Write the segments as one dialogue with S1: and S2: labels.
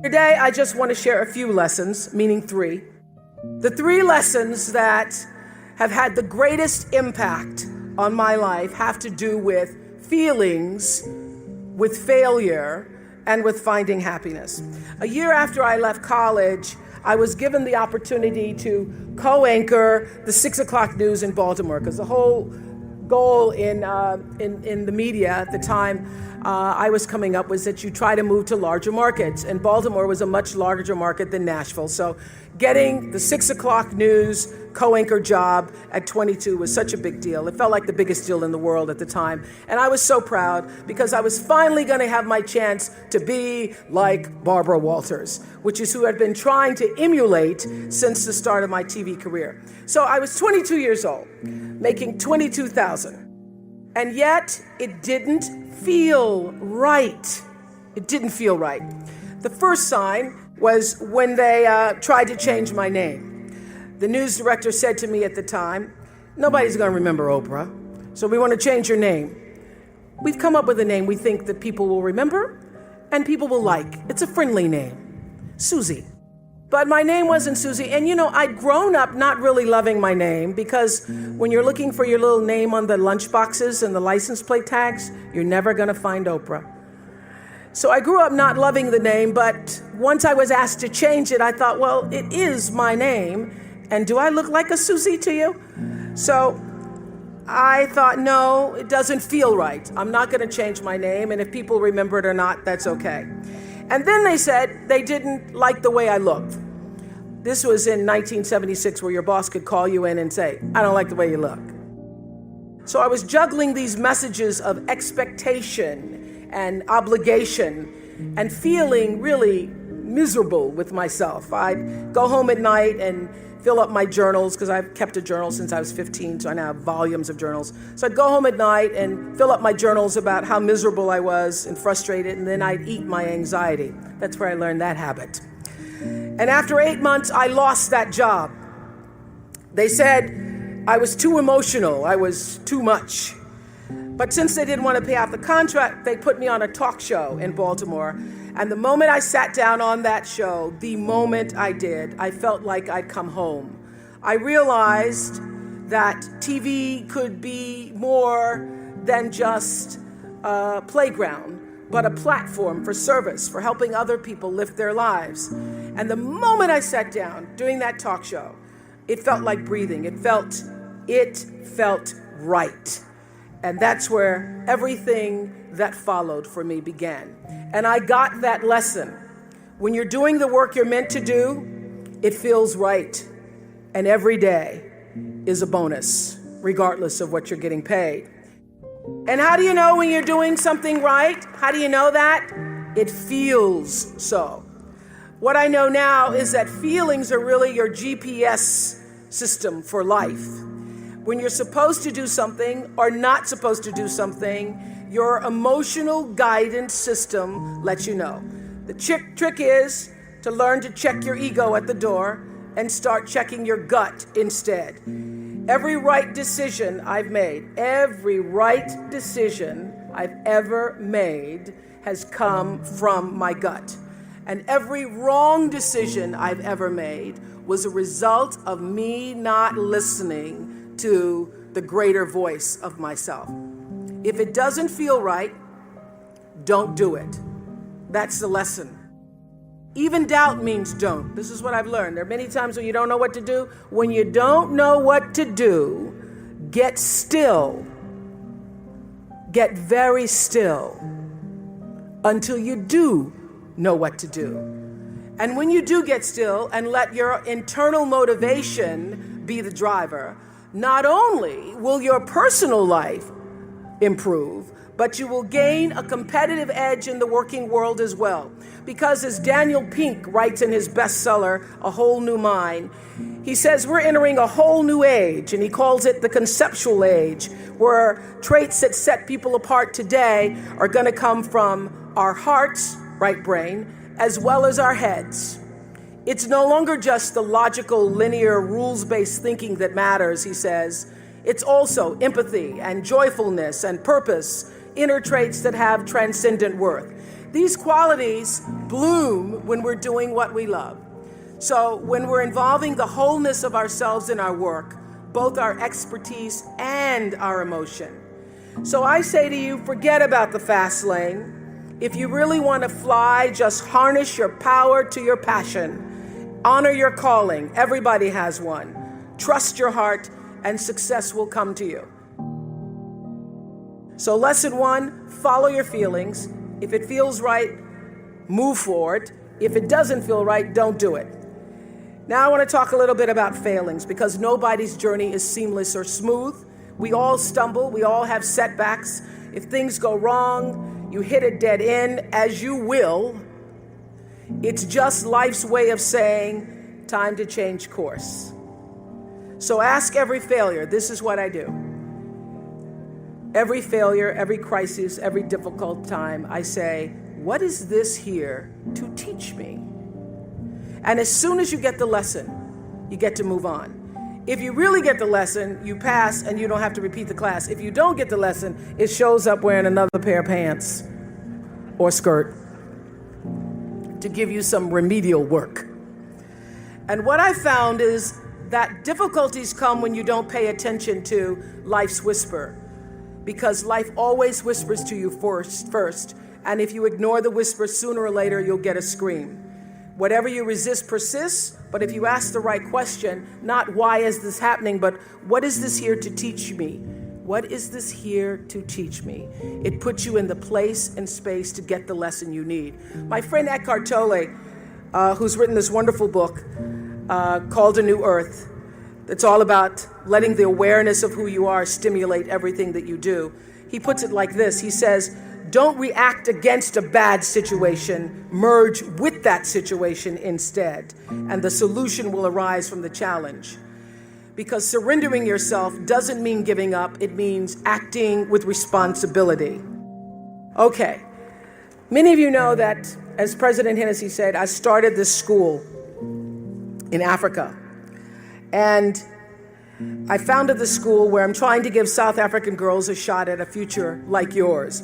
S1: Today, I just want to share a few lessons, meaning three. The three lessons that have had the greatest impact on my life have to do with feelings, with failure, and with finding happiness. A year after I left college, I was given the opportunity to co-anchor the 6 o'clock news in Baltimore, because the whole goal in the media at the time I was coming up was that you try to move to larger markets, and Baltimore was a much larger market than Nashville. So getting the 6 o'clock news co-anchor job at 22 was such a big deal. It felt like the biggest deal in the world at the time. And I was so proud because I was finally going to have my chance to be like Barbara Walters, which is who I'd been trying to emulate since the start of my TV career. So I was 22 years old, making $22,000. And yet it didn't feel right. It didn't feel right. The first sign was when they tried to change my name. The news director said to me at the time, "Nobody's going to remember Oprah, so we want to change your name. We've come up with a name we think that people will remember and people will like. It's a friendly name, Susie." But my name wasn't Susie. And I'd grown up not really loving my name, because when you're looking for your little name on the lunch boxes and the license plate tags, you're never going to find Oprah. So I grew up not loving the name, but once I was asked to change it, I thought, well, it is my name. And do I look like a Susie to you? So I thought, no, it doesn't feel right. I'm not going to change my name. And if people remember it or not, that's okay. And then they said they didn't like the way I looked. This was in 1976, where your boss could call you in and say, "I don't like the way you look." So I was juggling these messages of expectation and obligation and feeling really miserable with myself. I'd go home at night and fill up my journals, because I've kept a journal since I was 15, so I now have volumes of journals. So I'd go home at night and fill up my journals about how miserable I was and frustrated, and then I'd eat my anxiety. That's where I learned that habit. And after 8 months, I lost that job. They said I was too emotional, I was too much. But since they didn't want to pay off the contract, they put me on a talk show in Baltimore. And the moment I sat down on that show, the moment I did, I felt like I'd come home. I realized that TV could be more than just a playground, but a platform for service, for helping other people live their lives. And the moment I sat down doing that talk show, it felt like breathing. It felt right. And that's where everything that followed for me began. And I got that lesson. When you're doing the work you're meant to do, it feels right. And every day is a bonus, regardless of what you're getting paid. And how do you know when you're doing something right? How do you know that? It feels so. What I know now is that feelings are really your GPS system for life. When you're supposed to do something or not supposed to do something, your emotional guidance system lets you know. The trick is to learn to check your ego at the door and start checking your gut instead. Every right decision I've made, every right decision I've ever made has come from my gut. And every wrong decision I've ever made was a result of me not listening to the greater voice of myself. If it doesn't feel right, don't do it. That's the lesson. Even doubt means don't. This is what I've learned. There are many times when you don't know what to do. When you don't know what to do, get still. Get very still until you do know what to do. And when you do get still and let your internal motivation be the driver, not only will your personal life improve, but you will gain a competitive edge in the working world as well. Because as Daniel Pink writes in his bestseller, A Whole New Mind, he says we're entering a whole new age, and he calls it the conceptual age, where traits that set people apart today are going to come from our hearts, right brain, as well as our heads. It's no longer just the logical, linear, rules-based thinking that matters, he says. It's also empathy and joyfulness and purpose. inner traits that have transcendent worth. These qualities bloom when we're doing what we love. So when we're involving the wholeness of ourselves in our work, both our expertise and our emotion. So I say to you, forget about the fast lane. If you really want to fly, just harness your power to your passion. Honor your calling. Everybody has one. Trust your heart, and success will come to you. So lesson 1, follow your feelings. If it feels right, move forward. If it doesn't feel right, don't do it. Now I want to talk a little bit about failings, because nobody's journey is seamless or smooth. We all stumble. We all have setbacks. If things go wrong, you hit a dead end, as you will. It's just life's way of saying, time to change course. So ask every failure. This is what I do. Every failure, every crisis, every difficult time, I say, what is this here to teach me? And as soon as you get the lesson, you get to move on. If you really get the lesson, you pass and you don't have to repeat the class. If you don't get the lesson, it shows up wearing another pair of pants or skirt to give you some remedial work. And what I found is that difficulties come when you don't pay attention to life's whisper, because life always whispers to you first. And if you ignore the whisper, sooner or later, you'll get a scream. Whatever you resist persists, but if you ask the right question, not why is this happening, but what is this here to teach me? What is this here to teach me? It puts you in the place and space to get the lesson you need. My friend Eckhart Tolle, who's written this wonderful book called A New Earth, it's all about letting the awareness of who you are stimulate everything that you do. He puts it like this. He says, don't react against a bad situation, merge with that situation instead, and the solution will arise from the challenge. Because surrendering yourself doesn't mean giving up, it means acting with responsibility. Okay, many of you know that, as President Hennessy said, I started this school in Africa. And I founded the school where I'm trying to give South African girls a shot at a future like yours.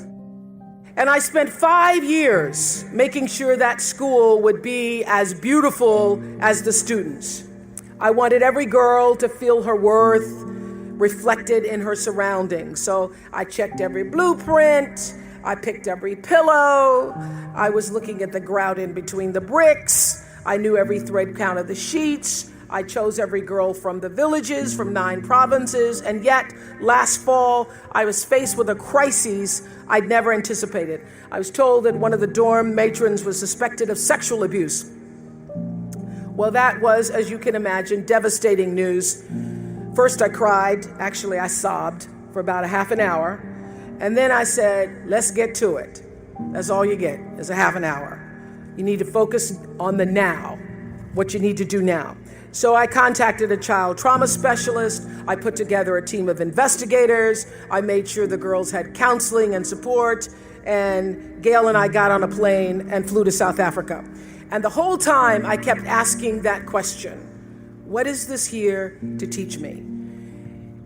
S1: And I spent 5 years making sure that school would be as beautiful as the students. I wanted every girl to feel her worth reflected in her surroundings. So I checked every blueprint, I picked every pillow, I was looking at the grout in between the bricks, I knew every thread count of the sheets, I chose every girl from the villages, from 9 provinces, and yet last fall I was faced with a crisis I'd never anticipated. I was told that one of the dorm matrons was suspected of sexual abuse. Well, that was, as you can imagine, devastating news. First I cried, actually I sobbed for about a half an hour, and then I said, let's get to it. That's all you get, is a half an hour. You need to focus on the now, what you need to do now. So I contacted a child trauma specialist. I put together a team of investigators. I made sure the girls had counseling and support. And Gail and I got on a plane and flew to South Africa. And the whole time I kept asking that question, what is this here to teach me?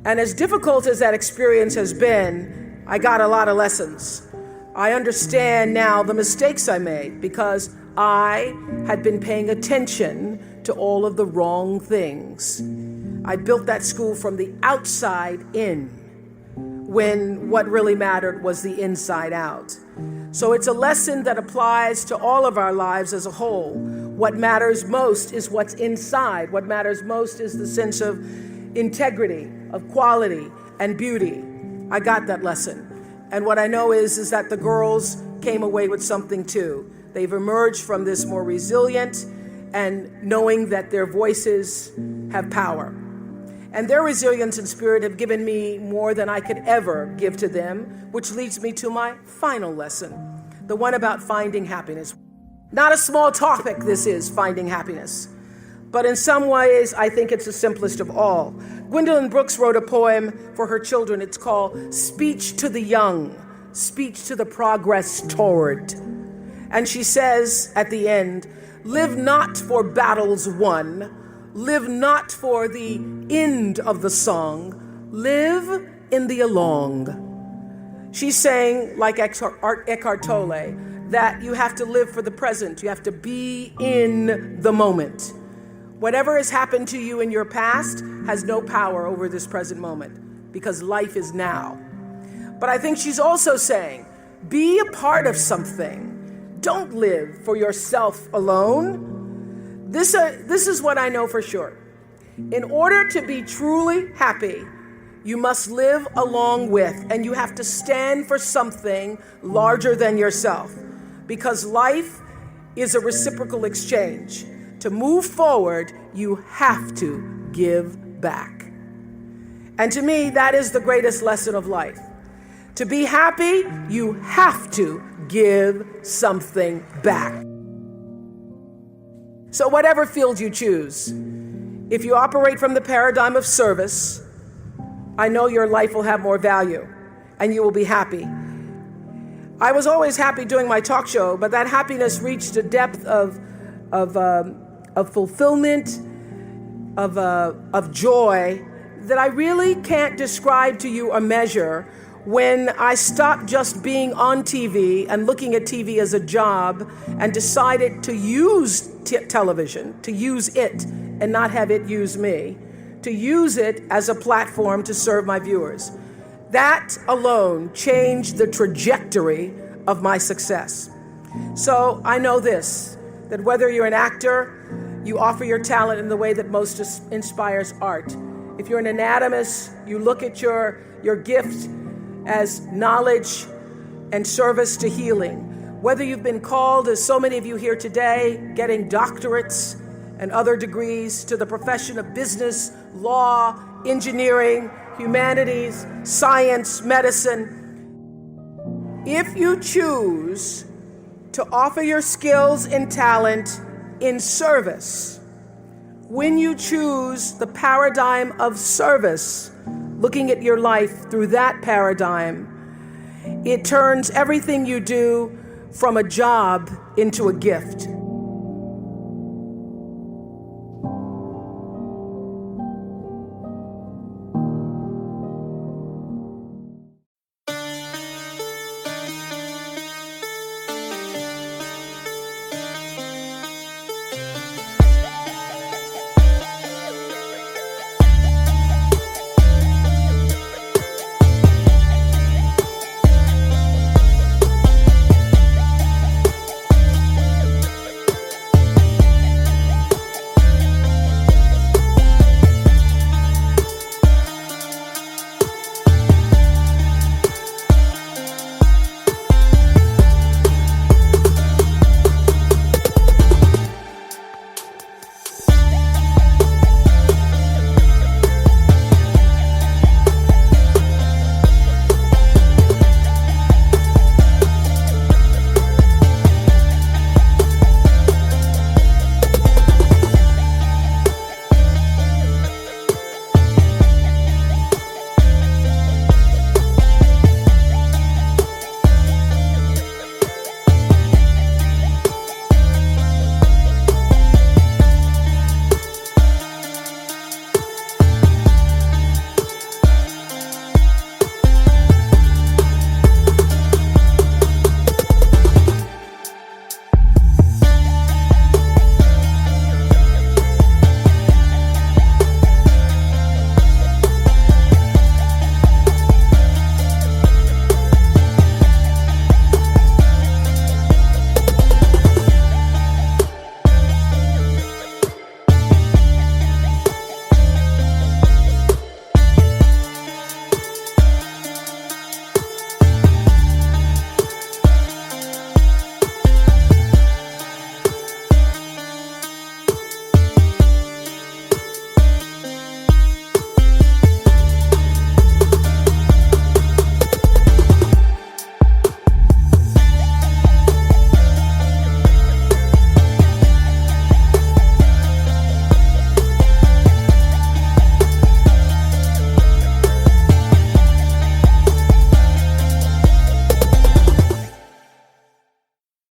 S1: And as difficult as that experience has been, I got a lot of lessons. I understand now the mistakes I made because I had been paying attention to all of the wrong things. I built that school from the outside in, when what really mattered was the inside out. So it's a lesson that applies to all of our lives as a whole. What matters most is what's inside. What matters most is the sense of integrity, of quality, and beauty. I got that lesson. And what I know is that the girls came away with something too. They've emerged from this more resilient and knowing that their voices have power. And their resilience and spirit have given me more than I could ever give to them, which leads me to my final lesson, the one about finding happiness. Not a small topic, this is, finding happiness. But in some ways, I think it's the simplest of all. Gwendolyn Brooks wrote a poem for her children. It's called Speech to the Young, Speech to the Progress Toward. And she says at the end, live not for battles won, live not for the end of the song, live in the along. She's saying, like Eckhart Tolle, that you have to live for the present. You have to be in the moment. Whatever has happened to you in your past has no power over this present moment because life is now. But I think she's also saying, be a part of something. Don't live for yourself alone. This is what I know for sure. In order to be truly happy, you must live along with, and you have to stand for something larger than yourself, because life is a reciprocal exchange. To move forward, you have to give back. And to me, that is the greatest lesson of life. To be happy, you have to give something back. So whatever field you choose, if you operate from the paradigm of service, I know your life will have more value and you will be happy. I was always happy doing my talk show, but that happiness reached a depth of fulfillment, of joy that I really can't describe to you or measure when I stopped just being on TV and looking at TV as a job and decided to use television, to use it and not have it use me, to use it as a platform to serve my viewers. That alone changed the trajectory of my success. So I know this, that whether you're an actor, you offer your talent in the way that most inspires art. If you're an anatomist, you look at your gift as knowledge and service to healing. Whether you've been called, as so many of you here today, getting doctorates and other degrees, to the profession of business, law, engineering, humanities, science, medicine. If you choose to offer your skills and talent in service, when you choose the paradigm of service, looking at your life through that paradigm, it turns everything you do from a job into a gift.